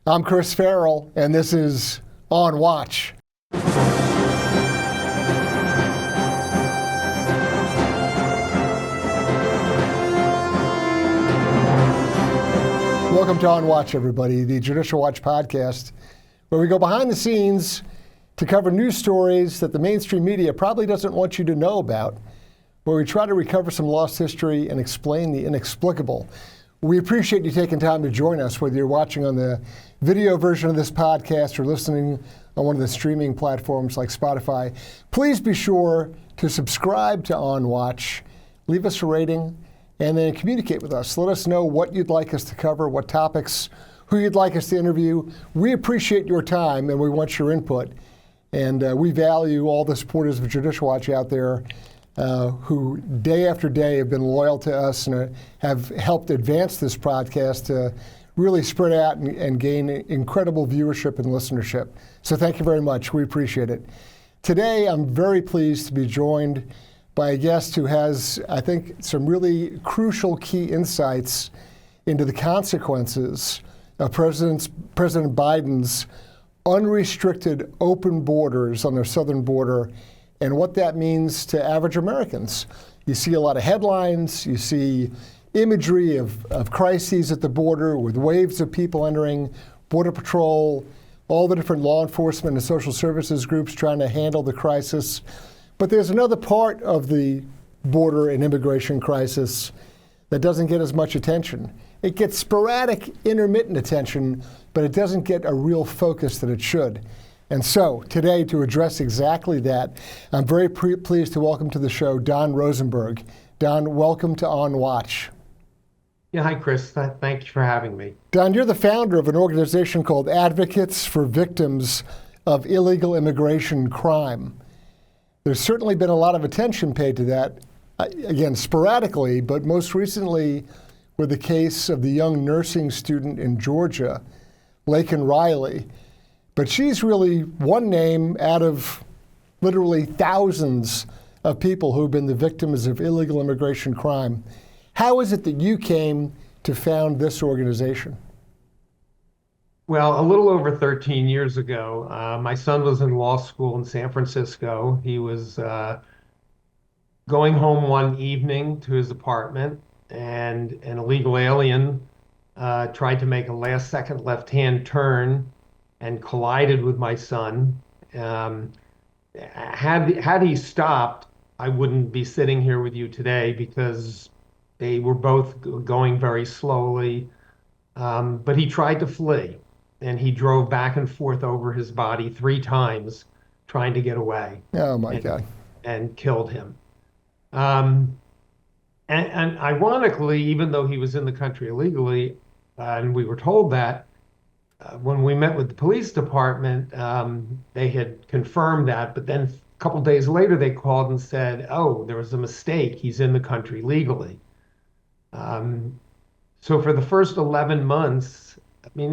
I'm Chris Farrell, and this is On Watch. Welcome to On Watch, everybody, the Judicial Watch podcast, where we go behind the scenes to cover news stories that the mainstream media probably doesn't want you to know about, where we try to recover some lost history and explain the inexplicable. We appreciate you taking time to join us, whether you're watching on the video version of this podcast or listening on one of the streaming platforms like Spotify. Please be sure to subscribe to On Watch, leave us a rating, and then communicate with us. Let us know what you'd like us to cover, what topics, who you'd like us to interview. We appreciate your time and we want your input. And we value all the supporters of Judicial Watch out there who day after day have been loyal to us and have helped advance this podcast to really spread out and gain incredible viewership and listenership. So thank you very much. We appreciate it. Today, I'm very pleased to be joined by a guest who has, I think, some really crucial key insights into the consequences of President Biden's unrestricted open borders on their southern border and what that means to average Americans. You see a lot of headlines, you see imagery of crises at the border with waves of people entering, Border Patrol, all the different law enforcement and social services groups trying to handle the crisis. But there's another part of the border and immigration crisis that doesn't get as much attention. It gets sporadic, intermittent attention, but it doesn't get a real focus that it should. And so, today, to address exactly that, I'm very pleased to welcome to the show Don Rosenberg. Don, welcome to On Watch. Yeah, hi, Chris. Thank you for having me. Don, you're the founder of an organization called Advocates for Victims of Illegal Immigration Crime. There's certainly been a lot of attention paid to that, again, sporadically, but most recently with the case of the young nursing student in Georgia, Laken Riley. But she's really one name out of literally thousands of people who've been the victims of illegal immigration crime. How is it that you came to found this organization? Well, a little over 13 years ago, my son was in law school in San Francisco. He was going home one evening to his apartment, and an illegal alien tried to make a last-second left-hand turn and collided with my son. Had he stopped, I wouldn't be sitting here with you today because they were both going very slowly. But he tried to flee, and he drove back and forth over his body 3 times trying to get away. Oh my God. And killed him. And ironically, even though he was in the country illegally, and we were told that, when we met with the police department, they had confirmed that, but then a couple days later they called and said, oh, there was a mistake. He's in the country legally. So for the first 11 months, I mean,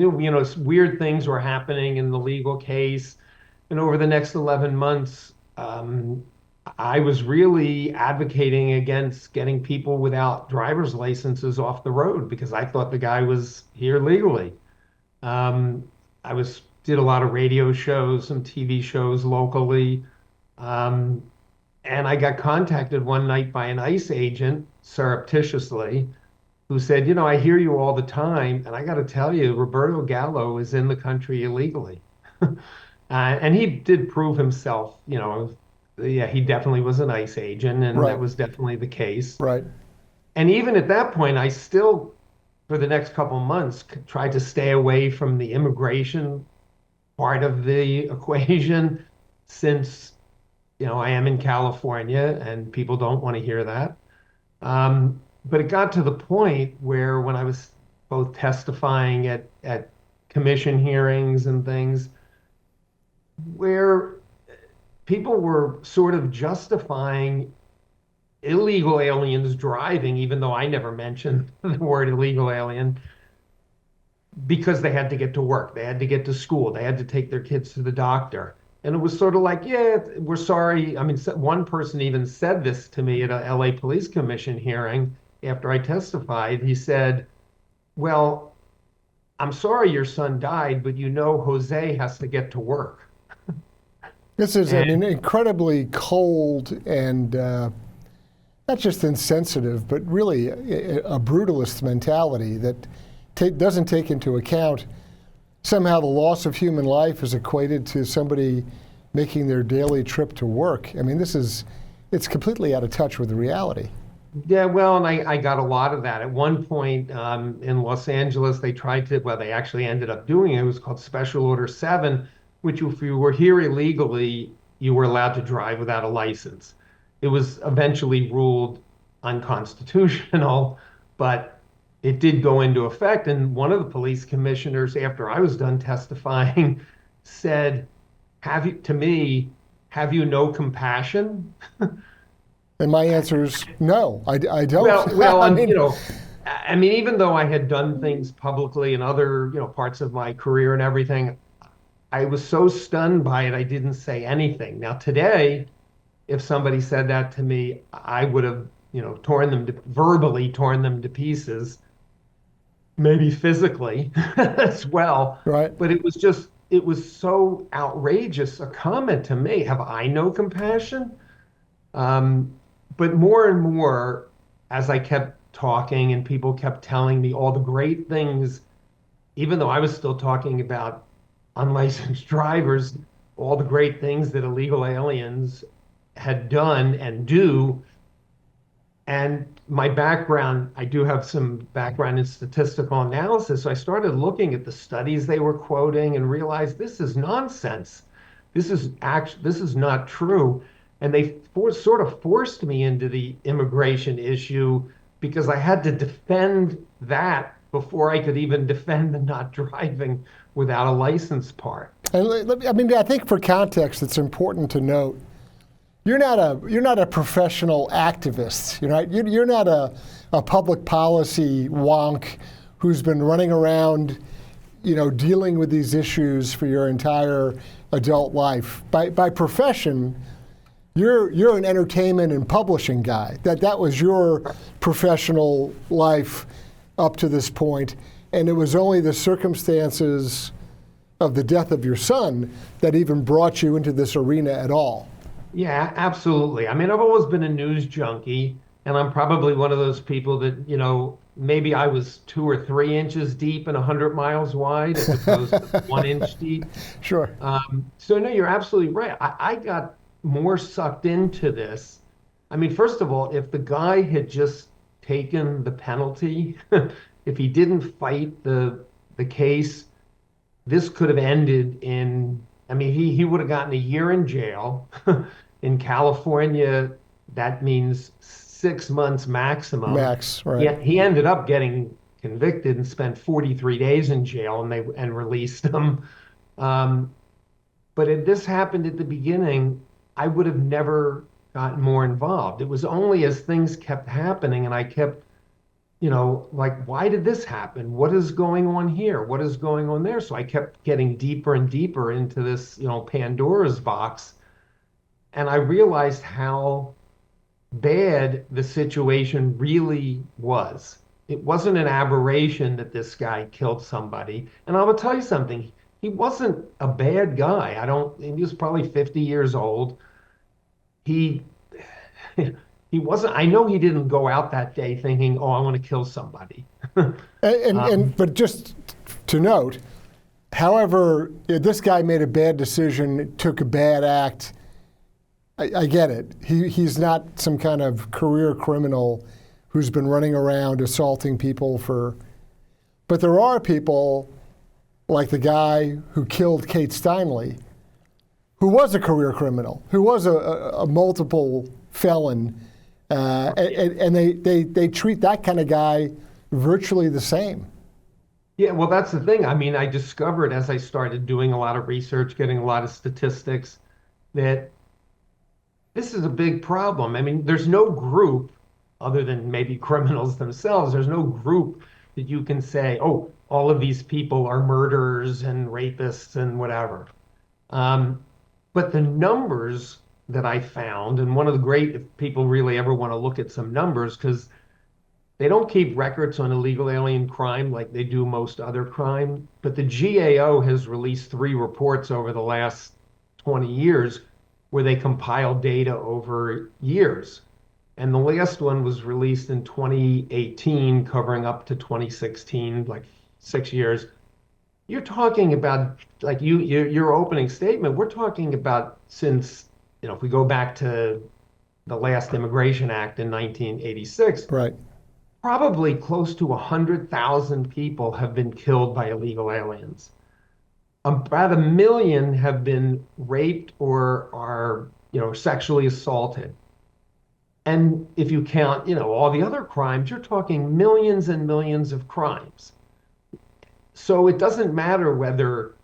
weird things were happening in the legal case. And over the next 11 months, I was really advocating against getting people without driver's licenses off the road because I thought the guy was here legally. Did a lot of radio shows, some TV shows locally, and I got contacted one night by an ICE agent surreptitiously who said, I hear you all the time, and I got to tell you, Roberto Gallo is in the country illegally. And he did prove himself, yeah, he definitely was an ICE agent, and Right. That was definitely the case. Right. And even at that point, I still, for the next couple of months, tried to stay away from the immigration part of the equation since, I am in California and people don't want to hear that. But it got to the point where when I was both testifying at commission hearings and things, where people were sort of justifying illegal aliens driving, even though I never mentioned the word illegal alien, because they had to get to work, they had to get to school, they had to take their kids to the doctor. And it was sort of like, yeah, we're sorry. I mean, one person even said this to me at a LA Police Commission hearing after I testified. He said, well, I'm sorry your son died, but Jose has to get to work. This is, I mean, And incredibly cold and not just insensitive, but really a brutalist mentality that doesn't take into account somehow the loss of human life is equated to somebody making their daily trip to work. I mean, it's completely out of touch with the reality. yeah, well, and I got a lot of that. At one point in Los Angeles, they actually ended up doing it. It was called Special Order 7, which if you were here illegally, you were allowed to drive without a license. It was eventually ruled unconstitutional, but it did go into effect. And one of the police commissioners, after I was done testifying, said, to me, have you no compassion? And my answer is no, I don't. Well, I and mean, I mean, even though I had done things publicly in other, parts of my career and everything, I was so stunned by it, I didn't say anything. Now, today, if somebody said that to me, I would have, verbally torn them to pieces, maybe physically as well. right? But it was so outrageous a comment to me. Have I no compassion? Um, but more and more, as I kept talking and people kept telling me all the great things, even though I was still talking about unlicensed drivers, all the great things that illegal aliens had done and do. And my background, I do have some background in statistical analysis. So I started looking at the studies they were quoting and realized this is nonsense. This is not true. And they sort of forced me into the immigration issue because I had to defend that before I could even defend the not driving without a license part. And I mean, I think for context, it's important to note you're not a professional activist. You're not a public policy wonk who's been running around, dealing with these issues for your entire adult life. By profession, you're an entertainment and publishing guy. That was your professional life up to this point, and it was only the circumstances of the death of your son that even brought you into this arena at all. Yeah, absolutely. I mean, I've always been a news junkie, and I'm probably one of those people that, maybe I was 2 or 3 inches deep and 100 miles wide as opposed to 1 inch deep. Sure. So, no, you're absolutely right. I got more sucked into this. I mean, first of all, if the guy had just taken the penalty, if he didn't fight the case, this could have ended in, I mean, he would have gotten a year in jail. In California, that means 6 months maximum. Max, right. He ended up getting convicted and spent 43 days in jail and released him. Um, but if this happened at the beginning, I would have never gotten more involved. It was only as things kept happening and I kept like, why did this happen? What is going on here? What is going on there? So I kept getting deeper and deeper into this, Pandora's box. And I realized how bad the situation really was. It wasn't an aberration that this guy killed somebody. And I will tell you something, he wasn't a bad guy. He was probably 50 years old. He he wasn't, I know he didn't go out that day thinking, oh, I want to kill somebody. But just to note, however, if this guy made a bad decision, took a bad act. I get it. He's not some kind of career criminal who's been running around assaulting people but there are people like the guy who killed Kate Steinle, who was a career criminal, who was a multiple felon, and they treat that kind of guy virtually the same. Yeah, well, that's the thing. I mean, I discovered as I started doing a lot of research, getting a lot of statistics, that this is a big problem. I mean, there's no group other than maybe criminals themselves. There's no group that you can say, oh, all of these people are murderers and rapists and whatever. But the numbers that I found, and one of the great, if people really ever want to look at some numbers, because They don't keep records on illegal alien crime like they do most other crime, but the GAO has released 3 reports over the last 20 years where they compile data over years. And the last one was released in 2018, covering up to 2016, like 6 years. You're talking about, like your opening statement, we're talking about since, if we go back to the last Immigration Act in 1986, Right. probably close to 100,000 people have been killed by illegal aliens. About 1 million have been raped or are, sexually assaulted. And if you count, all the other crimes, you're talking millions and millions of crimes. So it doesn't matter whether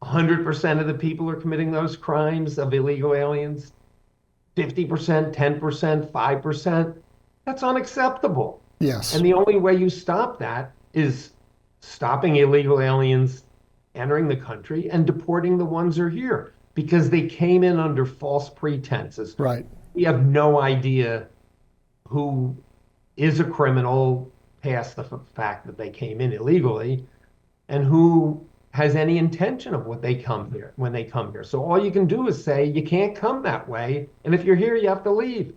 100% of the people are committing those crimes of illegal aliens, 50%, 10%, 5%. That's unacceptable. Yes. And the only way you stop that is stopping illegal aliens entering the country and deporting the ones who are here because they came in under false pretenses. Right. We have no idea who is a criminal past the fact that they came in illegally and who has any intention of when they come here. So all you can do is say you can't come that way, and if you're here, you have to leave.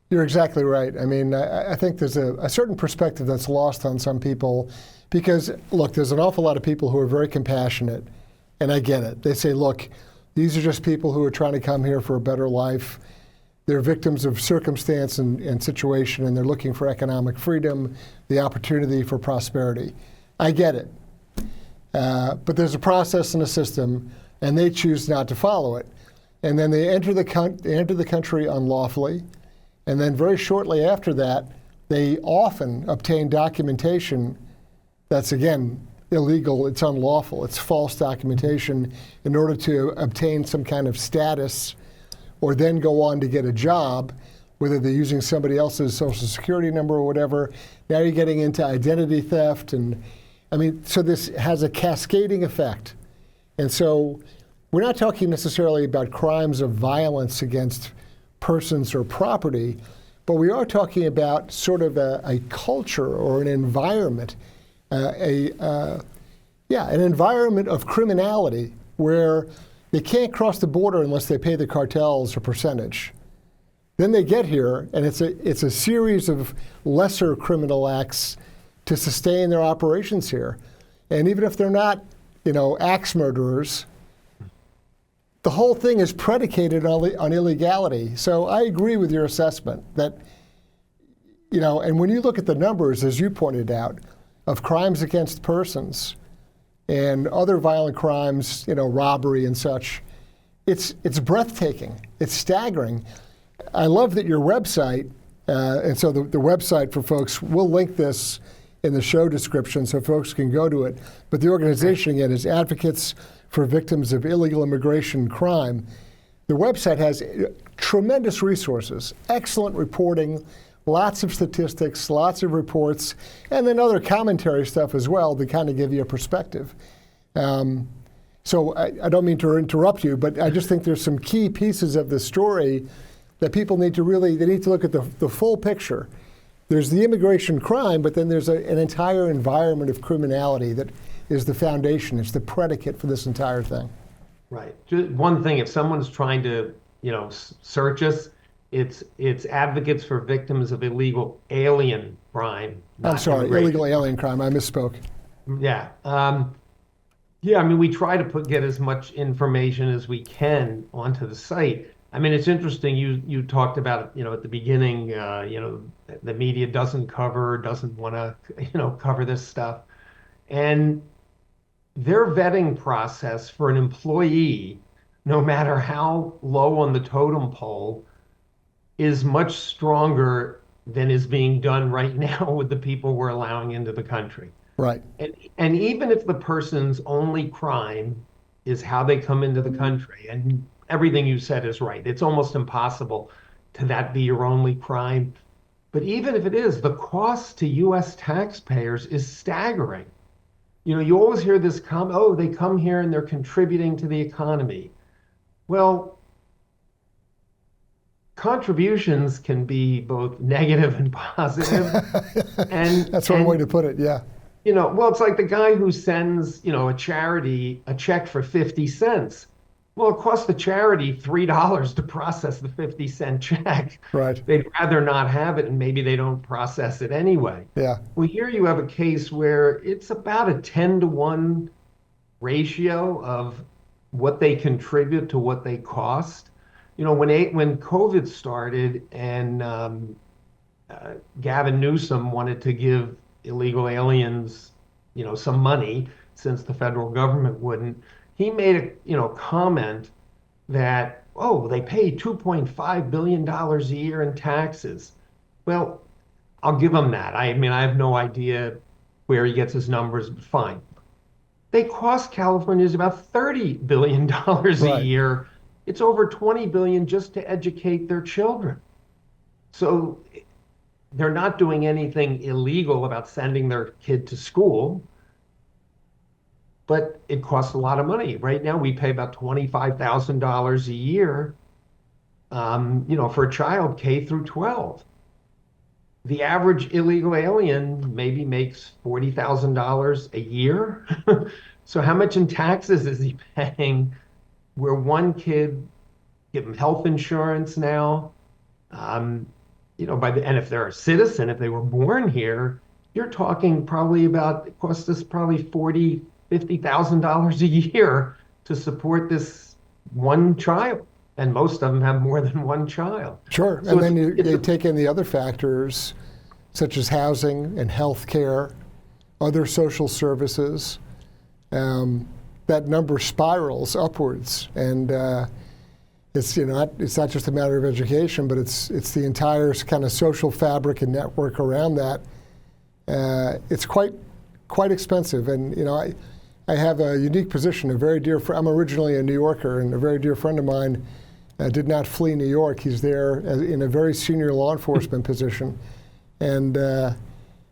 You're exactly right. I mean, I think there's a certain perspective that's lost on some people because, look, there's an awful lot of people who are very compassionate, and I get it. They say, look, these are just people who are trying to come here for a better life. They're victims of circumstance and situation, and they're looking for economic freedom, the opportunity for prosperity. I get it. But there's a process and a system, and they choose not to follow it. And then they enter the country unlawfully, and then very shortly after that, they often obtain documentation that's, again, illegal, it's unlawful, it's false documentation in order to obtain some kind of status or then go on to get a job, whether they're using somebody else's social security number or whatever. Now you're getting into identity theft. And I mean, so this has a cascading effect. And so we're not talking necessarily about crimes of violence against persons or property, but we are talking about sort of a culture or an environment, an environment of criminality where they can't cross the border unless they pay the cartels a percentage. Then they get here, and it's a series of lesser criminal acts to sustain their operations here. And even if they're not, axe murderers, the whole thing is predicated on illegality. So I agree with your assessment that, and when you look at the numbers, as you pointed out, of crimes against persons and other violent crimes, robbery and such, it's breathtaking. It's staggering. I love that your website, and so the website for folks, we'll link this in the show description so folks can go to it. But the organization, again, is Advocates for Victims of Illegal Immigration Crime. The website has tremendous resources, excellent reporting, lots of statistics, lots of reports, and then other commentary stuff as well to kind of give you a perspective. So I don't mean to interrupt you, but I just think there's some key pieces of the story that people need to look at the full picture. There's the immigration crime, but then there's an entire environment of criminality that is the foundation. It's the predicate for this entire thing. Right. Just one thing, if someone's trying to, search us, it's Advocates for Victims of Illegal Alien Crime. I'm sorry, illegal alien crime. I misspoke. Yeah. I mean, we try to get as much information as we can onto the site. I mean, it's interesting. You talked about, at the beginning, the media doesn't want to, cover this stuff. And their vetting process for an employee, no matter how low on the totem pole, is much stronger than is being done right now with the people we're allowing into the country. Right. And even if the person's only crime is how they come into the country, and everything you said is right, it's almost impossible to that be your only crime. But even if it is, the cost to U.S. taxpayers is staggering. You always hear this they come here and they're contributing to the economy. Well, contributions can be both negative and positive. And That's one way to put it. Yeah. well, it's like the guy who sends, a charity a check for 50 cents. Well, it costs the charity $3 to process the 50-cent check. Right. They'd rather not have it, and maybe they don't process it anyway. Yeah. Well, here you have a case where it's about a 10-to-1 ratio of what they contribute to what they cost. When COVID started and Gavin Newsom wanted to give illegal aliens, some money since the federal government wouldn't, he made a comment that, oh, they pay $2.5 billion a year in taxes. Well, I'll give him that. I mean, I have no idea where he gets his numbers, but fine. They cost Californians about $30 billion a year. It's over 20 billion just to educate their children. So they're not doing anything illegal about sending their kid to school, but it costs a lot of money. Right now, we pay about $25,000 a year, for a child K through 12. The average illegal alien maybe makes $40,000 a year. So how much in taxes is he paying? Where one kid, give them health insurance now, and if they're a citizen, if they were born here, you're talking probably about, it costs us probably $50,000 a year to support this one child. And most of them have more than one child. Sure. So and then you take in the other factors, such as housing and health care, other social services. That number spirals upwards. And it's not just a matter of education, but it's the entire kind of social fabric and network around that. It's quite expensive. And I have a unique position. I'm originally a New Yorker, and a very dear friend of mine did not flee New York. He's there in a very senior law enforcement position. And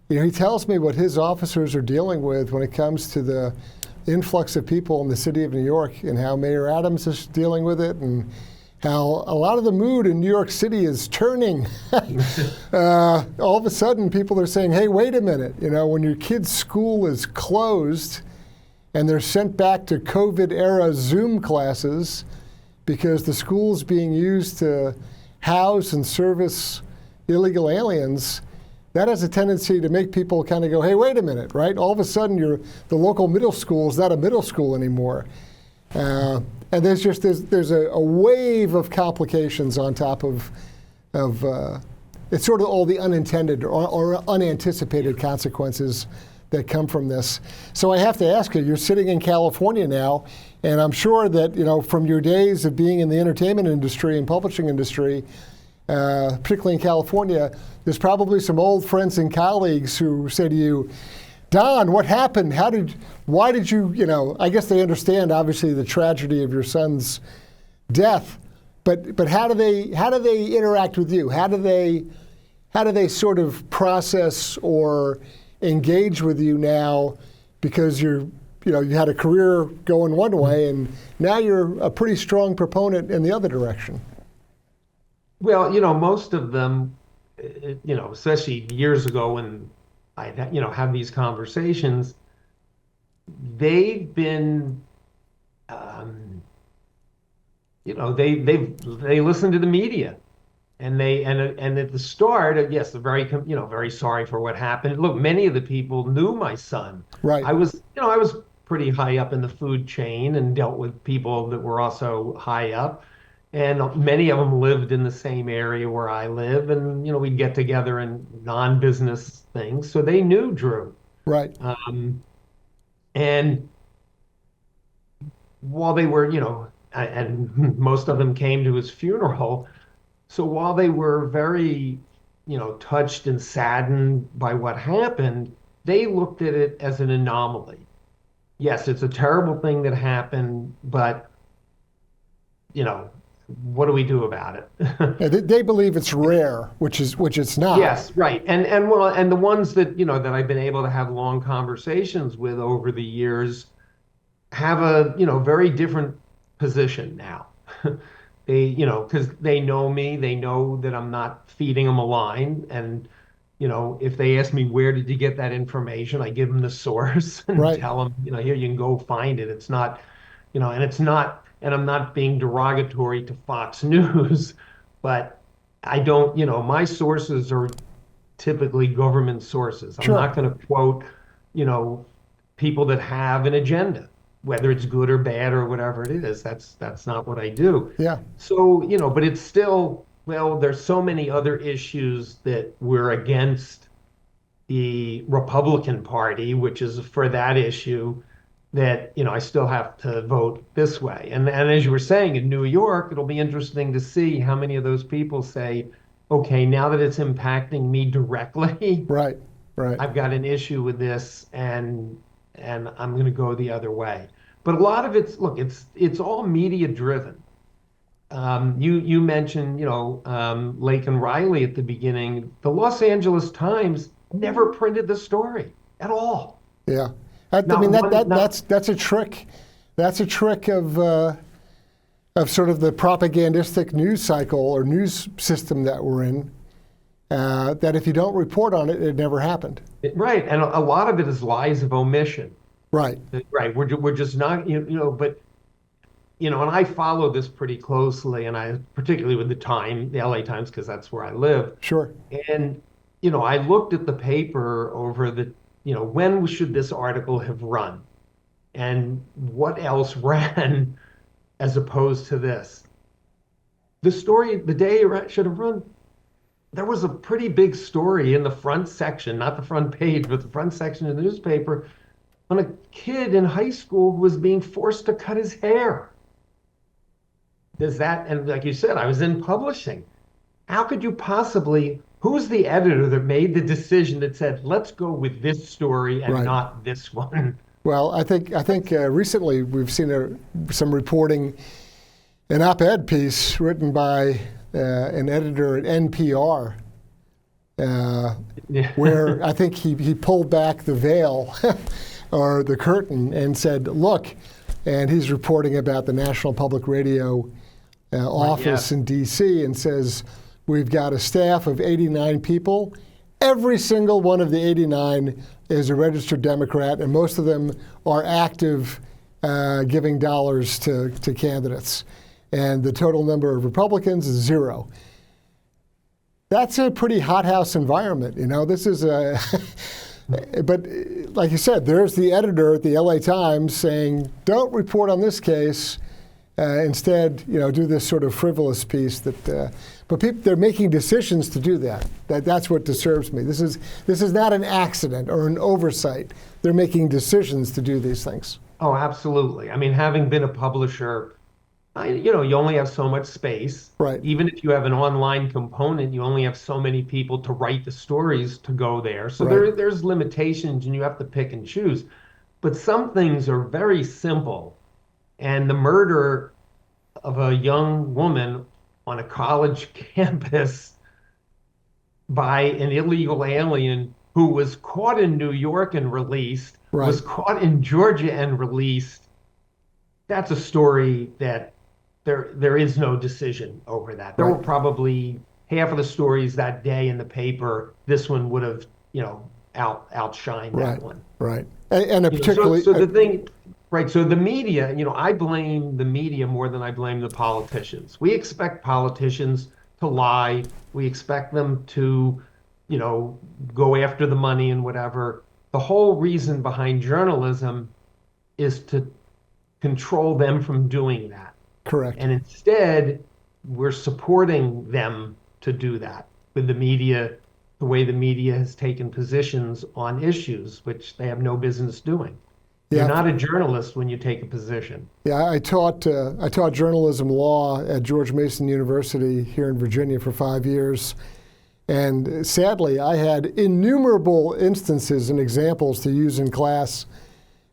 he tells me what his officers are dealing with when it comes to the influx of people in the city of New York, and how Mayor Adams is dealing with it, and how a lot of the mood in New York City is turning. All of a sudden, people are saying, hey, wait a minute, when your kid's school is closed and they're sent back to COVID-era Zoom classes because the school's being used to house and service illegal aliens, that has a tendency to make people kind of go, hey, wait a minute, right? All of a sudden, the local middle school is not a middle school anymore. And there's a wave of complications on top of it's sort of all the unintended or unanticipated consequences that come from this. So I have to ask you, you're sitting in California now, and I'm sure that, from your days of being in the entertainment industry and publishing industry, particularly in California, there's probably some old friends and colleagues who say to you, Don, what happened? Why did you, I guess they understand, obviously, the tragedy of your son's death, but how do they interact with you? How do they sort of process or engage with you now, because you had a career going one way, and now you're a pretty strong proponent in the other direction? Well, most of them, especially years ago when I, have these conversations, they've been, they listen to the media, and and at the start, yes, they're very sorry for what happened. Look, many of the people knew my son. Right. I was pretty high up in the food chain and dealt with people that were also high up. And many of them lived in the same area where I live, and we'd get together in non-business things. So they knew Drew. Right. And while they were, and most of them came to his funeral. So while they were very, touched and saddened by what happened, they looked at it as an anomaly. Yes, it's a terrible thing that happened, but what do we do about it? Yeah, they believe it's rare, which it's not. Yes, right. And the ones that that I've been able to have long conversations with over the years have a very different position now. because they know me, they know that I'm not feeding them a line. And, if they ask me, where did you get that information? I give them the source and Right. tell them, here, you can go find it. It's not, and I'm not being derogatory to Fox News, but I don't, my sources are typically government sources. I'm Sure. not going to quote, you know, people that have an agenda, whether it's good or bad or whatever it is. That's not what I do. Yeah. So, but it's still, well, there's so many other issues that we're against the Republican Party, which is for that issue that, I still have to vote this way. And as you were saying, in New York, it'll be interesting to see how many of those people say, okay, now that it's impacting me directly, Right. Right. I've got an issue with this and I'm going to go the other way. But a lot of it's all media driven. You mentioned, Lake and Riley at the beginning. The Los Angeles Times never printed the story at all. Yeah. I Not mean, one, not, that's a trick. That's a trick of sort of the propagandistic news cycle or news system that we're in. That if you don't report on it, it never happened. right. And a lot of it is lies of omission. Right. Right. We're just not, but, and I follow this pretty closely, and I, particularly with the LA Times, because that's where I live. Sure. And, I looked at the paper over when should this article have run? And what else ran as opposed to this? The story, the day it should have run, there was a pretty big story in the front section, not the front page, but the front section of the newspaper, on a kid in high school who was being forced to cut his hair. And like you said, I was in publishing. How could you possibly, who's the editor that made the decision that said, let's go with this story and Right. not this one? Well, I think recently we've seen some reporting, an op-ed piece written by an editor at NPR, Yeah. where I think he pulled back the veil or the curtain and said, look, and he's reporting about the National Public Radio office in D.C. and says, we've got a staff of 89 people. Every single one of the 89 is a registered Democrat, and most of them are active giving dollars to candidates. And the total number of Republicans is 0. That's a pretty hothouse environment. This is a, but like you said, there's the editor at the LA Times saying, don't report on this case. Instead, do this sort of frivolous piece but they're making decisions to do that. That's what disturbs me. This is not an accident or an oversight. They're making decisions to do these things. Oh, absolutely. I mean, having been a publisher, you only have so much space. Right. Even if you have an online component, you only have so many people to write the stories to go there. So Right. there's limitations and you have to pick and choose. But some things are very simple. And the murder of a young woman on a college campus by an illegal alien who was caught in New York and released, Right. was caught in Georgia and released, that's a story that there is no decision over that. There Right. were probably half of the stories that day in the paper, this one would have, outshined Right. that one. Right. And particularly. So the thing, right? So the media, I blame the media more than I blame the politicians. We expect politicians to lie. We expect them to, go after the money and whatever. The whole reason behind journalism is to control them from doing that. Correct. And instead, we're supporting them to do that with the media, the way the media has taken positions on issues which they have no business doing. Yeah. You're not a journalist when you take a position. Yeah, I taught journalism law at George Mason University here in Virginia for 5 years. And sadly, I had innumerable instances and examples to use in class.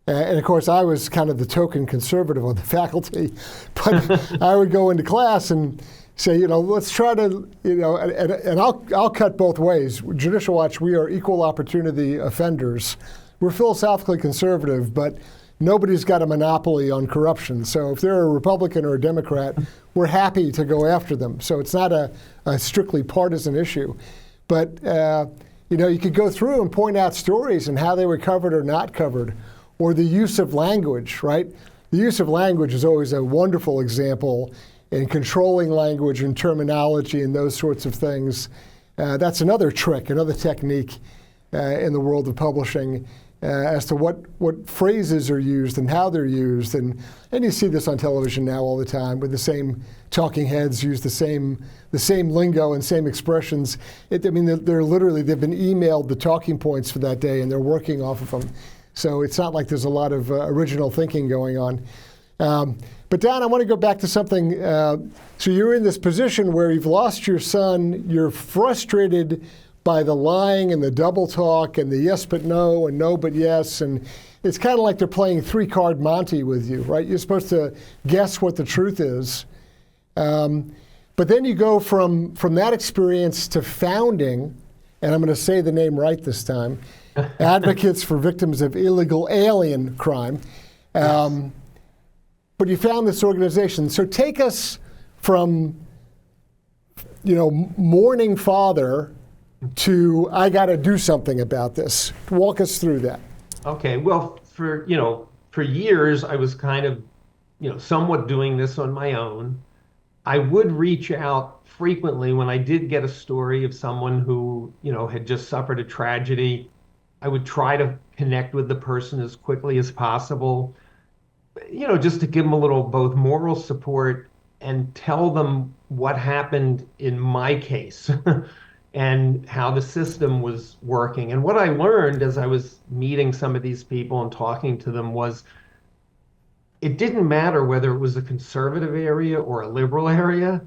And of course, I was kind of the token conservative on the faculty. But I would go into class and say, let's try to, and I'll cut both ways. Judicial Watch, we are equal opportunity offenders. We're philosophically conservative, but nobody's got a monopoly on corruption. So if they're a Republican or a Democrat, we're happy to go after them. So it's not a strictly partisan issue. But you could go through and point out stories and how they were covered or not covered, or the use of language, right? The use of language is always a wonderful example in controlling language and terminology and those sorts of things. That's another trick, another technique in the world of publishing as to what phrases are used and how they're used. And you see this on television now all the time, with the same talking heads use the same lingo and same expressions. They've been emailed the talking points for that day, and they're working off of them. So it's not like there's a lot of original thinking going on. But Don, I want to go back to something. So you're in this position where you've lost your son. You're frustrated by the lying and the double talk and the yes but no and no but yes. And it's kind of like they're playing three-card Monte with you, right? You're supposed to guess what the truth is. But then you go from that experience to founding, and I'm going to say the name right this time, Advocates for Victims of Illegal Alien Crime. But you found this organization. So take us from, mourning father to I got to do something about this. Walk us through that. Okay. Well, for years I was kind of, somewhat doing this on my own. I would reach out frequently when I did get a story of someone who, had just suffered a tragedy. I would try to connect with the person as quickly as possible, just to give them a little both moral support and tell them what happened in my case and how the system was working. And what I learned as I was meeting some of these people and talking to them was it didn't matter whether it was a conservative area or a liberal area.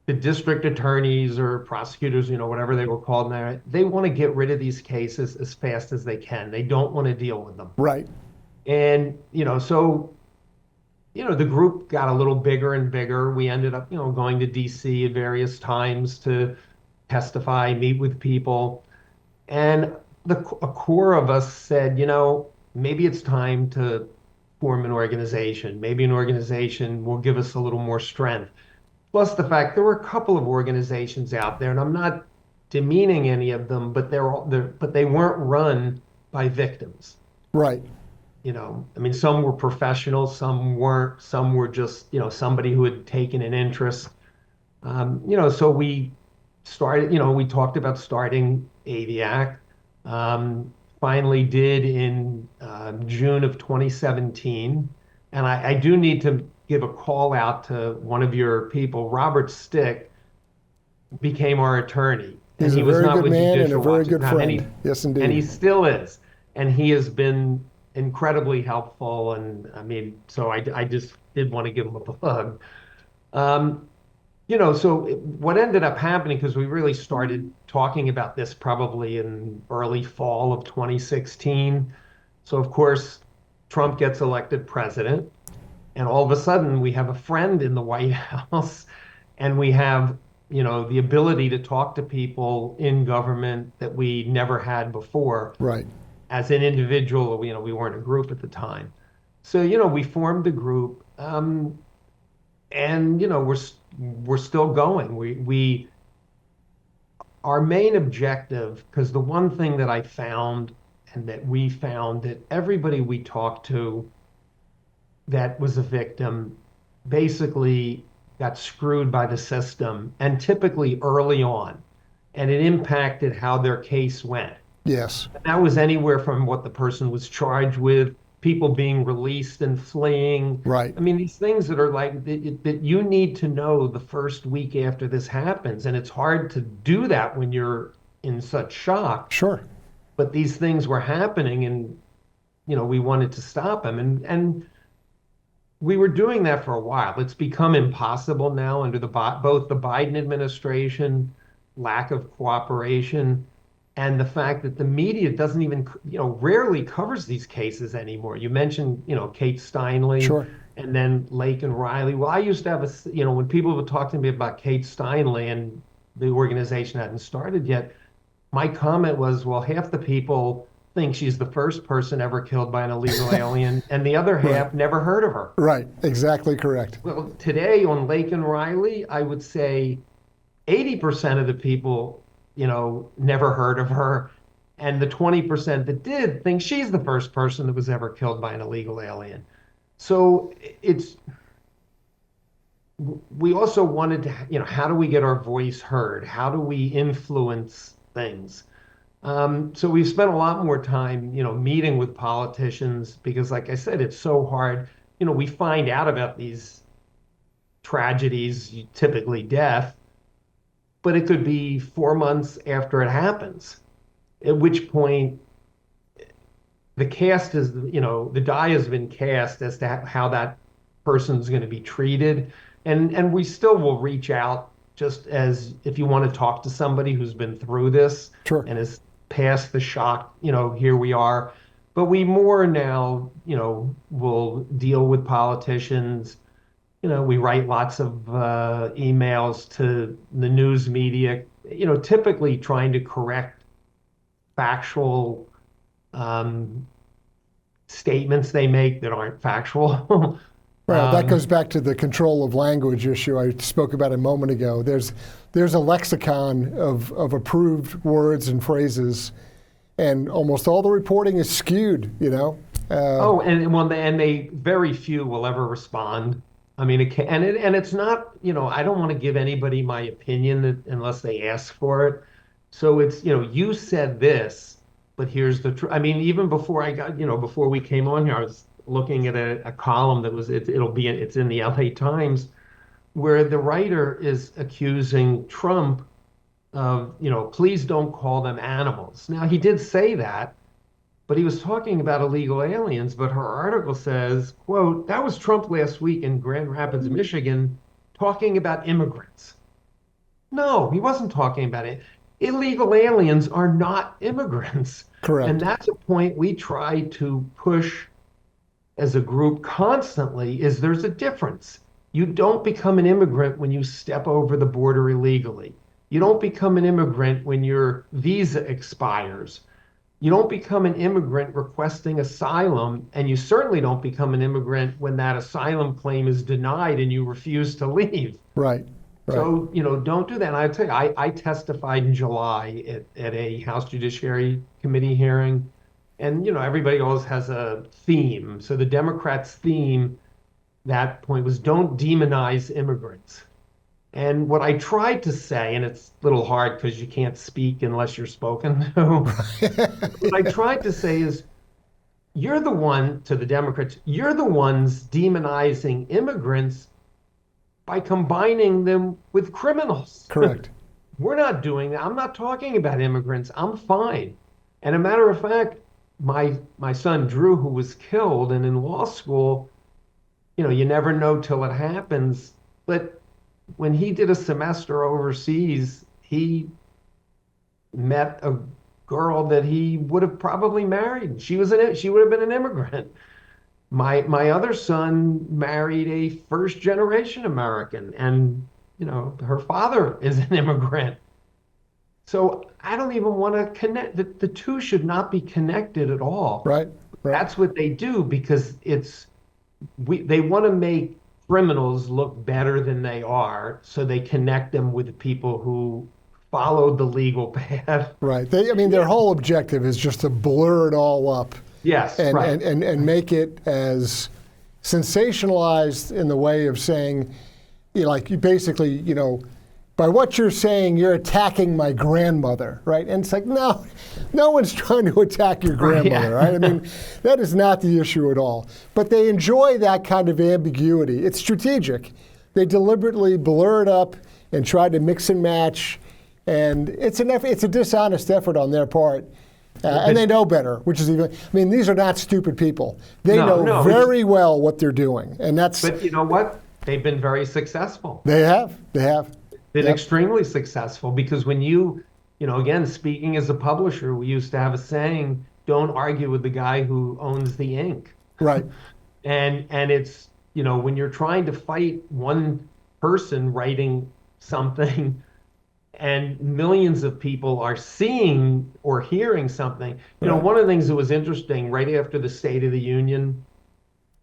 The district attorneys or prosecutors, whatever they were called now, they want to get rid of these cases as fast as they can. They don't want to deal with them. Right. And, so, the group got a little bigger and bigger. We ended up, going to DC at various times to testify, meet with people. And a core of us said, maybe it's time to form an organization. Maybe an organization will give us a little more strength. Plus the fact there were a couple of organizations out there, and I'm not demeaning any of them, but they weren't run by victims. Right. Some were professional, some weren't, some were just, somebody who had taken an interest. So we started, we talked about starting AVIAC. Finally did in June of 2017. And I do need to give a call out to one of your people. Robert Stick became our attorney. He's a very good man and a very good friend. Yes, indeed. And he still is. And he has been incredibly helpful. And so I just did want to give him a plug. So what ended up happening, because we really started talking about this probably in early fall of 2016. So of course, Trump gets elected president. And all of a sudden, we have a friend in the White House, and we have, the ability to talk to people in government that we never had before. Right. As an individual, we weren't a group at the time. So, we formed a group, and, we're still going. Our main objective, because the one thing that I found and that we found that everybody we talked to that was a victim basically got screwed by the system, and typically early on, and it impacted how their case went. Yes. And that was anywhere from what the person was charged with, people being released and fleeing. Right. These things that are like that you need to know the first week after this happens, and it's hard to do that when you're in such shock. Sure. But these things were happening, and we wanted to stop them, and we were doing that for a while. It's become impossible now under both the Biden administration, lack of cooperation, and the fact that the media doesn't even, rarely covers these cases anymore. You mentioned, Kate Steinle. Sure. And then Lake and Riley. Well, I used to have when people would talk to me about Kate Steinle and the organization hadn't started yet, my comment was, well, half the people think she's the first person ever killed by an illegal alien, and the other half Right. never heard of her. Right. Exactly correct. Well, today on Lake and Riley, I would say 80% of the people, never heard of her. And the 20% that did think she's the first person that was ever killed by an illegal alien. So we also wanted to, how do we get our voice heard? How do we influence things? So we've spent a lot more time, meeting with politicians because, like I said, it's so hard. We find out about these tragedies, typically death, but it could be 4 months after it happens, at which point the cast is, the die has been cast as to how that person's going to be treated. And we still will reach out just as if you want to talk to somebody who's been through this Sure. and has passed the shock, here we are. But we more now, will deal with politicians. We write lots of emails to the news media, typically trying to correct factual statements they make that aren't factual. Well, that goes back to the control of language issue I spoke about a moment ago. There's a lexicon of approved words and phrases, and almost all the reporting is skewed. And they very few will ever respond. I mean, it's not. I don't want to give anybody my opinion unless they ask for it. So it's you said this, but here's the truth. I mean, even before I got before we came on here, I was looking at a column that was it's in the LA Times where the writer is accusing Trump of please don't call them animals. Now he did say that, but he was talking about illegal aliens. But her article says, quote, that was Trump last week in Grand Rapids, Michigan, talking about immigrants. No, he wasn't talking about it. Illegal aliens are not immigrants. Correct. And that's a point we try to push as a group constantly is there's a difference. You don't become an immigrant when you step over the border illegally. You don't become an immigrant when your visa expires. You don't become an immigrant requesting asylum, and you certainly don't become an immigrant when that asylum claim is denied and you refuse to leave. Right. So, don't do that. And I'd say I testified in July at a House Judiciary Committee hearing. And, everybody always has a theme. So the Democrats' theme, that point was don't demonize immigrants. And what I tried to say, and it's a little hard because you can't speak unless you're spoken to, what I tried to say is you're the one, to the Democrats, you're the ones demonizing immigrants by combining them with criminals. Correct. We're not doing that. I'm not talking about immigrants. I'm fine. And a matter of fact, my son Drew, who was killed and in law school, you never know till it happens. But when he did a semester overseas, he met a girl that he would have probably married. She would have been an immigrant. My other son married a first generation American, and her father is an immigrant. So I don't even want to connect. The two should not be connected at all. Right. That's what they do because they want to make criminals look better than they are, so they connect them with the people who followed the legal path. Right. Their whole objective is just to blur it all up. Yes, and, right. and make it as sensationalized in the way of saying, you basically, by what you're saying, you're attacking my grandmother, right? And it's like, no one's trying to attack your grandmother, right? I mean, that is not the issue at all. But they enjoy that kind of ambiguity. It's strategic. They deliberately blur it up and try to mix and match, and it's a dishonest effort on their part. And they know better, which is these are not stupid people. They know very well what they're doing, and that's. But you know what? They've been very successful. They have. Been extremely successful because when again, speaking as a publisher, we used to have a saying: "Don't argue with the guy who owns the ink." Right. And it's when you're trying to fight one person writing something and millions of people are seeing or hearing something. Right. One of the things that was interesting right after the State of the Union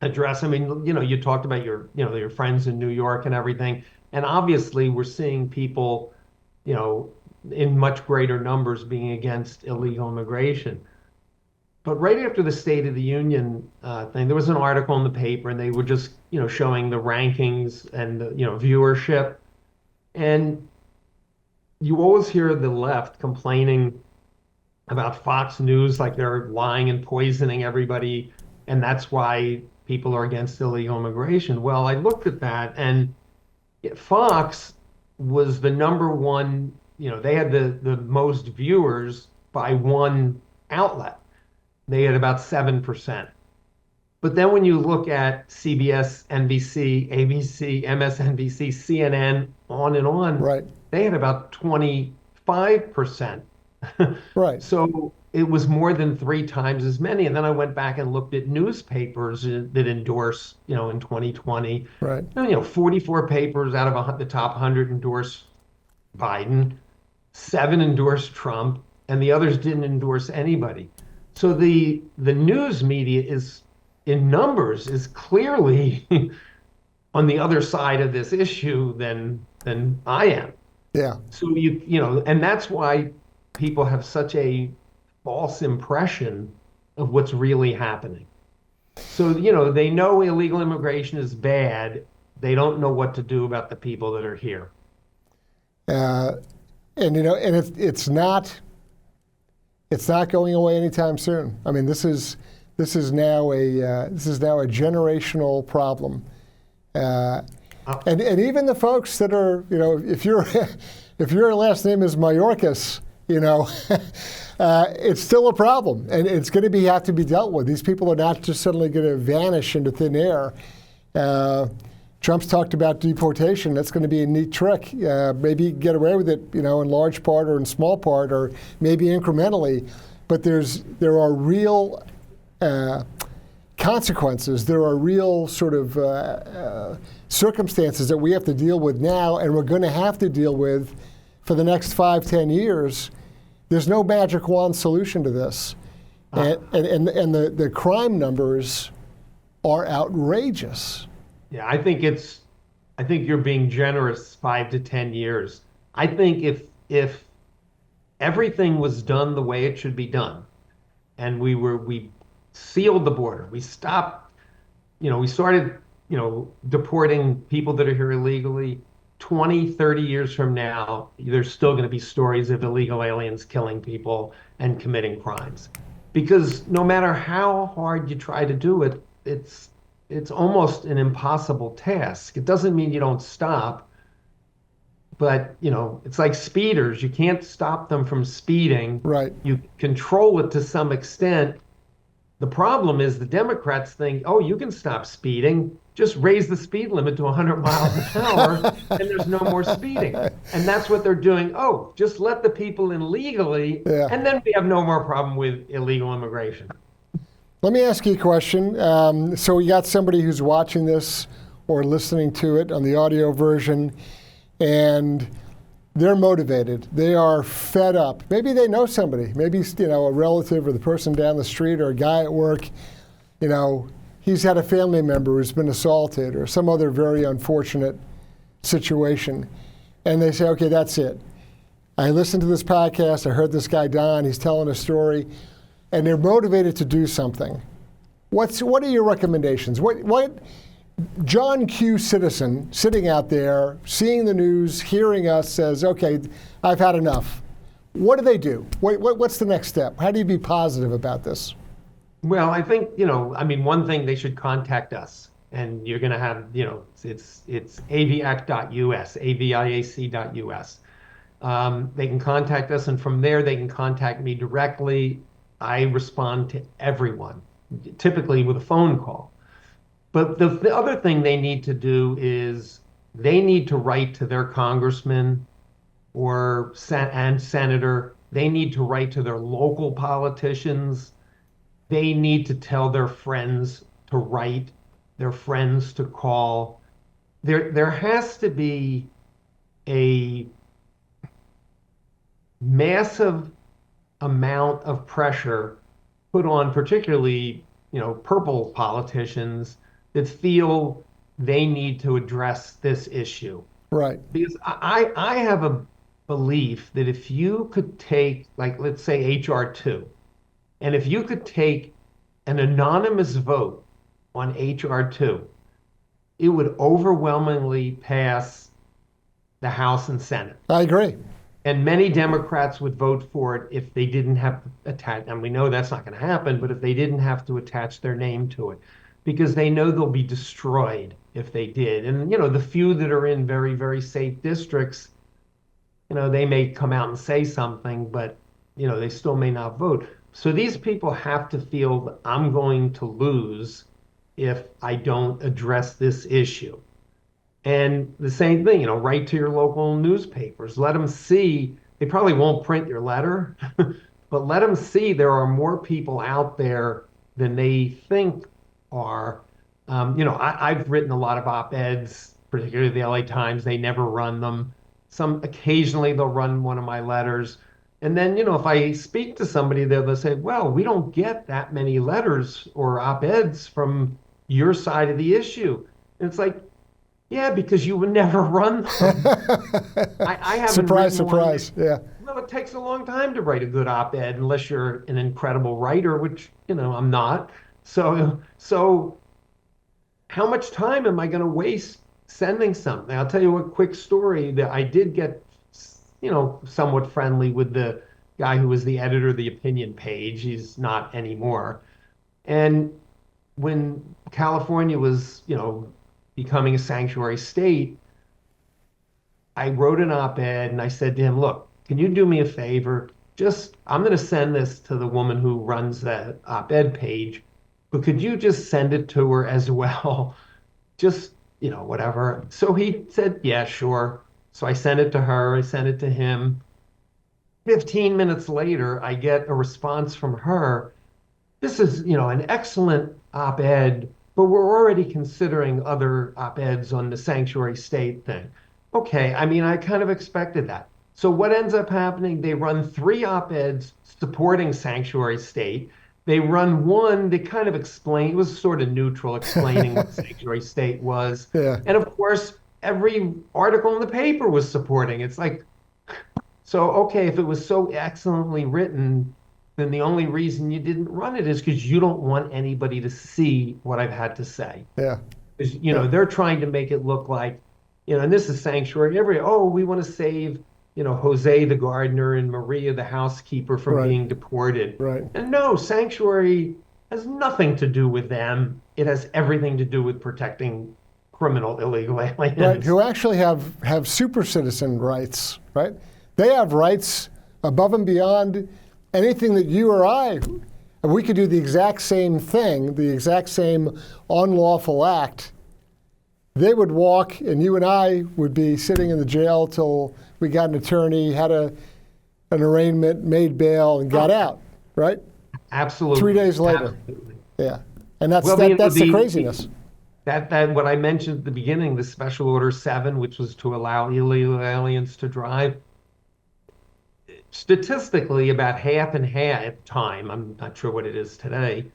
address, I mean, you talked about your friends in New York and everything, and obviously we're seeing people, you know, in much greater numbers being against illegal immigration. But right after the State of the Union thing, there was an article in the paper, and they were just, showing the rankings and the, viewership. And you always hear the left complaining about Fox News, like they're lying and poisoning everybody, and that's why people are against illegal immigration. Well, I looked at that, and Fox was the number one, they had the most viewers by one outlet. They had about 7%. But then when you look at CBS, NBC, ABC, MSNBC, CNN, on and on, Right. they had about 25%. Right. So it was more than three times as many. And then I went back and looked at newspapers that endorse, in 2020, Right. 44 papers out of the top 100 endorse Biden, seven endorsed Trump, and the others didn't endorse anybody. So the news media is in numbers is clearly on the other side of this issue than I am. Yeah. So and that's why people have such a false impression of what's really happening. So, they know illegal immigration is bad. They don't know what to do about the people that are here. Uh, and it's not going away anytime soon. I mean, this is now a generational problem. And even the folks that are, if your last name is Mayorkas, it's still a problem, and it's going to have to be dealt with. These people are not just suddenly going to vanish into thin air. Trump's talked about deportation. That's going to be a neat trick. Maybe get away with it, in large part or in small part, or maybe incrementally. But there are real consequences. There are real sort of circumstances that we have to deal with now, and we're going to have to deal with for the next 5-10 years. There's no magic wand solution to this, and the crime numbers are outrageous. Yeah, I think you're being generous, 5 to 10 years. I think if everything was done the way it should be done, and we sealed the border, we stopped, we started, deporting people that are here illegally. 20, 30 years from now, there's still going to be stories of illegal aliens killing people and committing crimes. Because no matter how hard you try to do it, it's almost an impossible task. It doesn't mean you don't stop, but it's like speeders. You can't stop them from speeding. Right. You control it to some extent. The problem is the Democrats think, oh, you can stop speeding. Just raise the speed limit to 100 miles an hour, and there's no more speeding. And that's what they're doing. Oh, just let the people in legally, and then we have no more problem with illegal immigration. Let me ask you a question. So we got somebody who's watching this or listening to it on the audio version, and they're motivated. They are fed up. Maybe they know somebody. Maybe a relative or the person down the street or a guy at work. He's had a family member who's been assaulted or some other very unfortunate situation, and they say, "Okay, that's it. I listened to this podcast. I heard this guy Don. He's telling a story." And they're motivated to do something. What are your recommendations? What John Q. citizen sitting out there, seeing the news, hearing us, says, "Okay, I've had enough." What do they do? What's the next step? How do you be positive about this? Well, I think, one thing, they should contact us, and you're going to have, it's aviac.us, aviac.us. They can contact us, and from there they can contact me directly. I respond to everyone, typically with a phone call. But the other thing they need to do is they need to write to their congressman and senator. They need to write to their local politicians. They need to tell their friends to write, their friends to call. There has to be a massive amount of pressure put on particularly, purple politicians that feel they need to address this issue. Right. Because I have a belief that if you could take, like, let's say HR2, and if you could take an anonymous vote on HR2, it would overwhelmingly pass the House and Senate. I agree. And many Democrats would vote for it if they didn't have to attach, and we know that's not going to happen, but if they didn't have to attach their name to it, because they know they'll be destroyed if they did. And, the few that are in very, very safe districts, they may come out and say something, but, they still may not vote. So these people have to feel that I'm going to lose if I don't address this issue. And the same thing, write to your local newspapers. Let them see. They probably won't print your letter, but let them see there are more people out there than they think are. I've written a lot of op-eds, particularly the LA Times. They never run them. Occasionally they'll run one of my letters. And then, if I speak to somebody there, they'll say, well, we don't get that many letters or op-eds from your side of the issue. And it's like, yeah, because you would never run them. I haven't Surprise, written one. surprise. Yeah. Well, it takes a long time to write a good op-ed unless you're an incredible writer, which, I'm not. So how much time am I going to waste sending something? I'll tell you a quick story that I did get, somewhat friendly with the guy who was the editor of the opinion page. He's not anymore. And when California was, becoming a sanctuary state, I wrote an op-ed and I said to him, look, can you do me a favor? I'm going to send this to the woman who runs that op-ed page, but could you just send it to her as well? Just, whatever. So he said, yeah, sure. So I sent it to her. I sent it to him. 15 minutes later, I get a response from her. This is, an excellent op-ed, but we're already considering other op-eds on the sanctuary state thing. Okay, I kind of expected that. So what ends up happening, they run 3 op-eds supporting sanctuary state. They run one that kind of explained, it was sort of neutral, explaining what sanctuary state was. Yeah. And of course, every article in the paper was supporting. It's like, so, okay, if it was so excellently written, then the only reason you didn't run it is because you don't want anybody to see what I've had to say. Yeah. Because, they're trying to make it look like, and this is sanctuary. We want to save, Jose the gardener and Maria the housekeeper from being deported. Right. And no, sanctuary has nothing to do with them. It has everything to do with protecting criminal illegal aliens. Right, who actually have super citizen rights, right? They have rights above and beyond anything that you or I, we could do the exact same thing, the exact same unlawful act. They would walk, and you and I would be sitting in the jail till we got an attorney, had an arraignment, made bail, and got out, right? Absolutely. 3 days later. Absolutely. Yeah, and that's the craziness. That what I mentioned at the beginning, the Special Order 7, which was to allow illegal aliens to drive. Statistically, about half and half at the time, I'm not sure what it is today,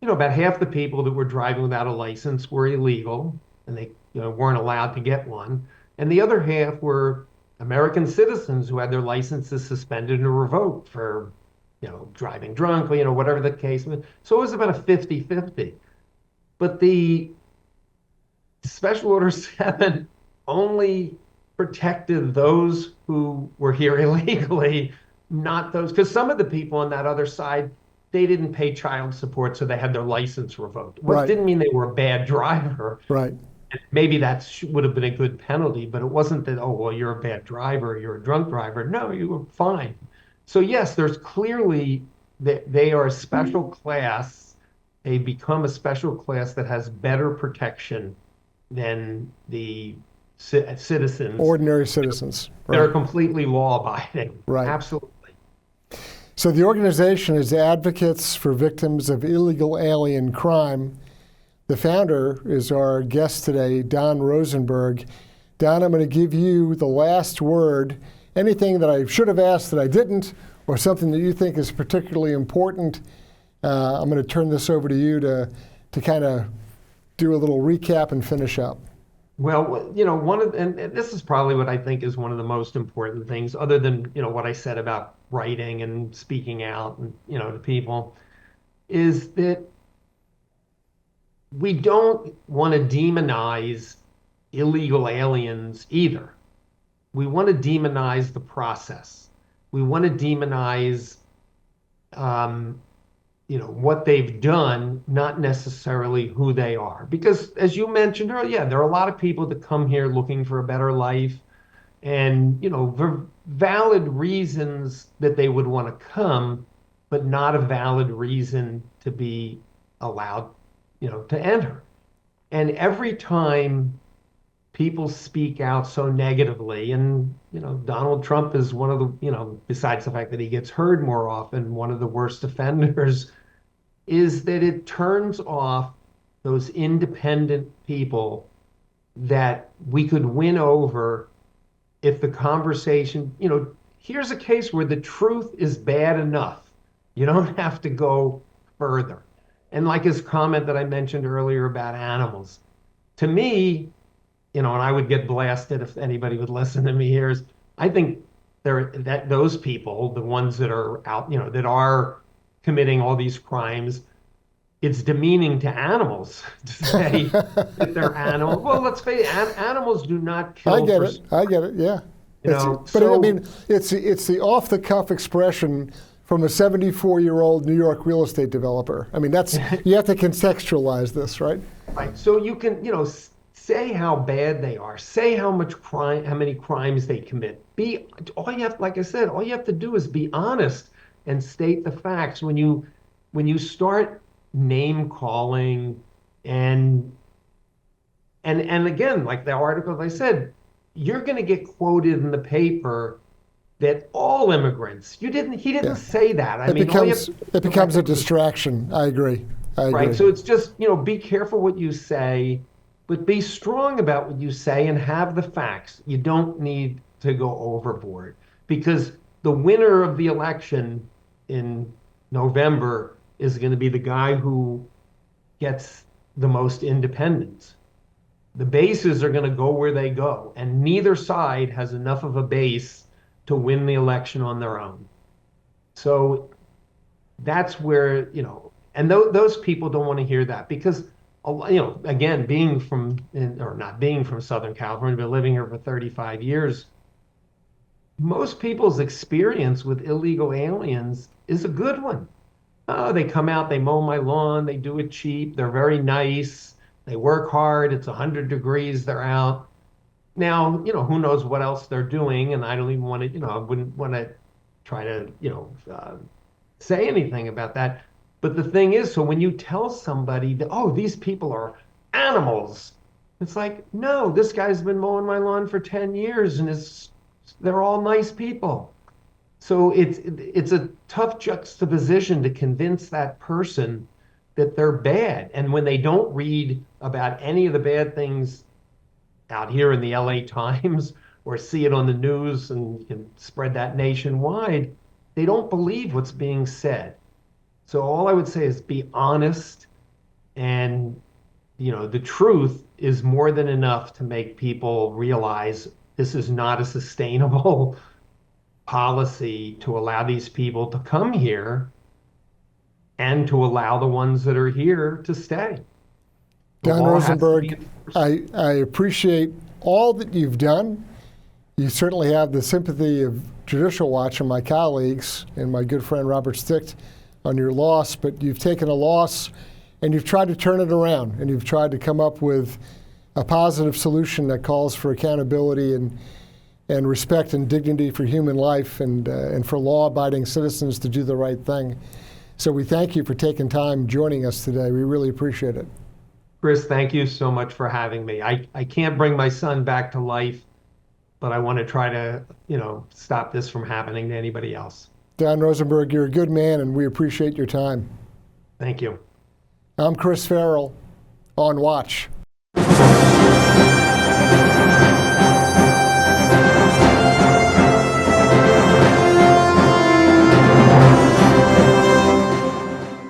about half the people that were driving without a license were illegal, and they weren't allowed to get one. And the other half were American citizens who had their licenses suspended or revoked for, driving drunk, whatever the case was. So it was about a 50-50. But the Special Order 7 only protected those who were here illegally, not those, because some of the people on that other side, they didn't pay child support, so they had their license revoked. Well, it didn't mean they were a bad driver. Right. Maybe that would have been a good penalty, but it wasn't that, oh, well, you're a bad driver, you're a drunk driver. No, you were fine. So yes, there's clearly that they are a special class. They become a special class that has better protection than the citizens. Ordinary citizens. That are completely law-abiding. Right. Absolutely. So the organization is Advocates for Victims of Illegal Alien Crime. The founder is our guest today, Don Rosenberg. Don, I'm going to give you the last word, anything that I should have asked that I didn't, or something that you think is particularly important, I'm going to turn this over to you to kind of do a little recap and finish up. Well, and this is probably what I think is one of the most important things, other than, what I said about writing and speaking out and, to people, is that we don't want to demonize illegal aliens either. We want to demonize the process. We want to demonize, what they've done, not necessarily who they are. Because as you mentioned earlier, yeah, there are a lot of people that come here looking for a better life, and, for valid reasons that they would want to come, but not a valid reason to be allowed, to enter. And every time people speak out so negatively, and, Donald Trump is one of the, besides the fact that he gets heard more often, one of the worst offenders, is that it turns off those independent people that we could win over if the conversation, here's a case where the truth is bad enough. You don't have to go further. And like his comment that I mentioned earlier about animals, to me, and I would get blasted if anybody would listen to me here, is I think those people, the ones that are out, that are committing all these crimes, it's demeaning to animals to say that they're animals. Well, let's face it, animals do not kill. I get it. Yeah. It's the off-the-cuff expression from a 74-year-old New York real estate developer. I mean, that's you have to contextualize this, right? Right. So you can, say how bad they are, say how many crimes they commit. Like I said, all you have to do is be honest and state the facts. When you start name calling and again, like the article I said, you're going to get quoted in the paper that all immigrants. He didn't say that. It becomes a distraction. I agree. Right. So it's just, be careful what you say, but be strong about what you say and have the facts. You don't need to go overboard, because the winner of the election in November is going to be the guy who gets the most independents. The bases are going to go where they go, and neither side has enough of a base to win the election on their own. So that's where, and those people don't want to hear that, because, again, not being from Southern California, but living here for 35 years, most people's experience with illegal aliens is a good one. Oh, they come out, they mow my lawn, they do it cheap, they're very nice, they work hard, it's 100 degrees, they're out. Now, who knows what else they're doing, and I don't even want to, I wouldn't want to try to, say anything about that. But the thing is, so when you tell somebody that, oh, these people are animals, it's like, no, this guy's been mowing my lawn for 10 years, and they're all nice people. So it's a tough juxtaposition to convince that person that they're bad. And when they don't read about any of the bad things out here in the LA Times or see it on the news and can spread that nationwide, they don't believe what's being said. So all I would say is be honest, and the truth is more than enough to make people realize this is not a sustainable policy to allow these people to come here and to allow the ones that are here to stay. Don Rosenberg, I appreciate all that you've done. You certainly have the sympathy of Judicial Watch and my colleagues and my good friend Robert Sticht on your loss, but you've taken a loss and you've tried to turn it around, and you've tried to come up with a positive solution that calls for accountability and respect and dignity for human life, and for law-abiding citizens to do the right thing. So we thank you for taking time joining us today. We really appreciate it. Chris, thank you so much for having me. I can't bring my son back to life, but I want to try to, stop this from happening to anybody else. Don Rosenberg, you're a good man, and we appreciate your time. Thank you. I'm Chris Farrell, on Watch.